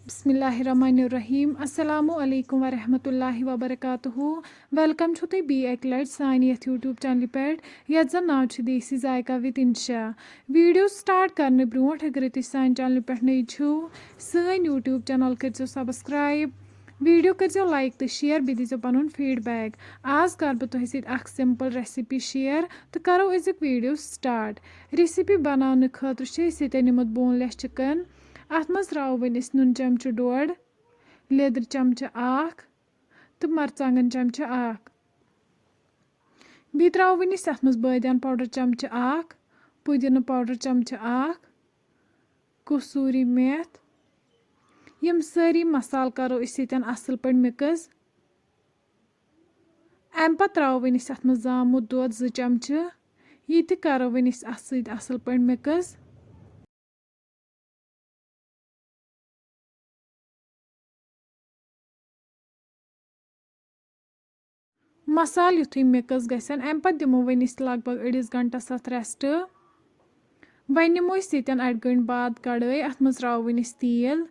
बिस्मिल्लाहिर्रहमानिर्रहीम अस्सलामु अलैकुम वरहमतुल्लाहि वबरकातुहू वेलकम छु तुई बी एक लट सानी यथ यूट्यूब चैनल पे यथ जन नाव छु देसी जायका विद इंशा वीडियो स्टार्ट करने ब्रोट अगर तुम सान चैनल पे नई छु सान यूट्यूब चैनल करो सब्सक्राइब वीडियो करो लाइक तो शेयर बे दीजो पनुन फीडबैक आज कर बह तुह सत सिंपल रेसिपी शेयर तो करो अजुक वीडियो स्टार्ट रेसिपी बनाने खतर निमुत बोनलेस चिकन अत मज त्रो वन नुन चमचु डोड़ लेदर चमचु आख तो मरचांगन चमचु आख बी त्रो वन अत मज बादियान पाउडर चमचु आख पुदीना पाउडर चमचु आख कसूरी मेथ यम सारी मसाल करो असल पे मिक्स अम पत त्रो वन अत मज जामुत दोध 2 चमचु यह तह करो वन असल पे मिक्स मसाल युथु मिक्स गसन अम पत दिमो वन लग भग अड़िस घंटस अत रेस्ट वन निमो अड़ गंट बाद कड़ाई अत मज त्रो वन तेल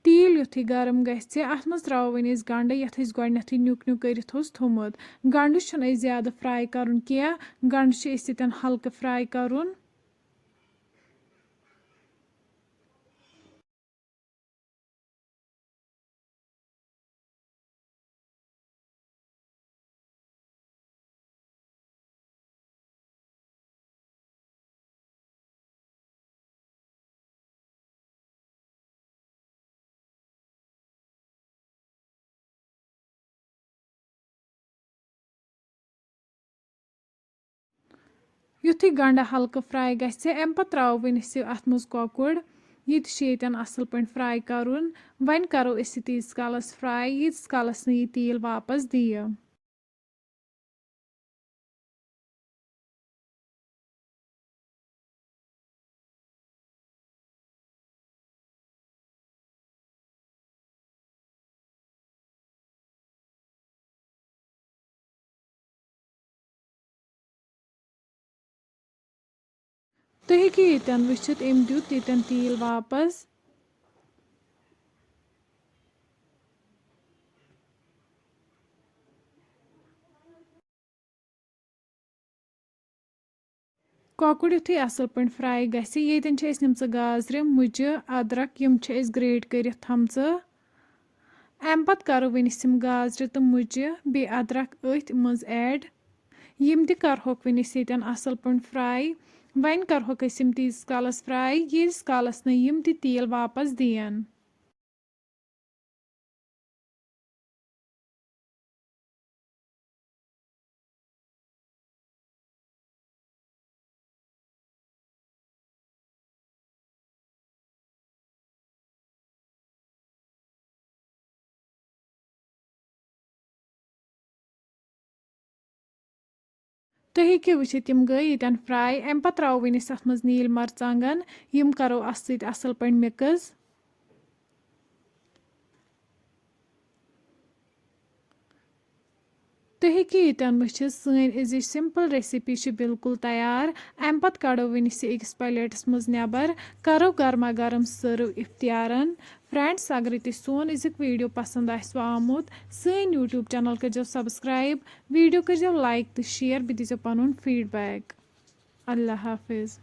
तेल युथु गरम गस अत मज त्रो वन गंड यथ गोडनेथै न्युक न्युक करित थोमुत गंड छुन ज्यादा फ्राई करुन किया गंड हल्क फ्राई करुन युथु गंड हल्क फ्राई गस अम पत त्रो वन अत मज कॉकुर यह असल पे फ्राई करुन वन करो तीस कालस फ्राई यीस कालस न तेल वापस दिय तुम हेकि यन वुचित अम दुत यन तेल वापस कॉकुर युथु असल पे फ्राई गस यन गाजर मुज अदरक यम ग्रेट कर थमच अम पत करो वन गाजर तो मुज बे अदरक अथ मज ऐड यम तह करहोक वन असल पे फ्राई वन करहोक तीस कालस फ्राई यीस कालस न यम तह तेल वापस दियन तुम हेकि वुचित यम गई यन फ्राई अम पत त्रो वन अत मज नील मरचांगन यम करो अत असल पे मिक्स तुम हेकि यन वुचित सन अजिच सिंपल रेसिपी बिल्कुल तैयार अम पत कड़ो वन अकिस प्लेटस मज नेबर करो गर्मा गर्म सर्व इफ्तियारन फ्रेंड्स अगर तुम सोन अजुक वीडियो पसंद आमुत सन यूट्यूब चैनल करो सब्सक्राइब वीडियो करो लाइक तो शेयर बे दीजो पनुन फीडबैक अल्लाह हाफिज।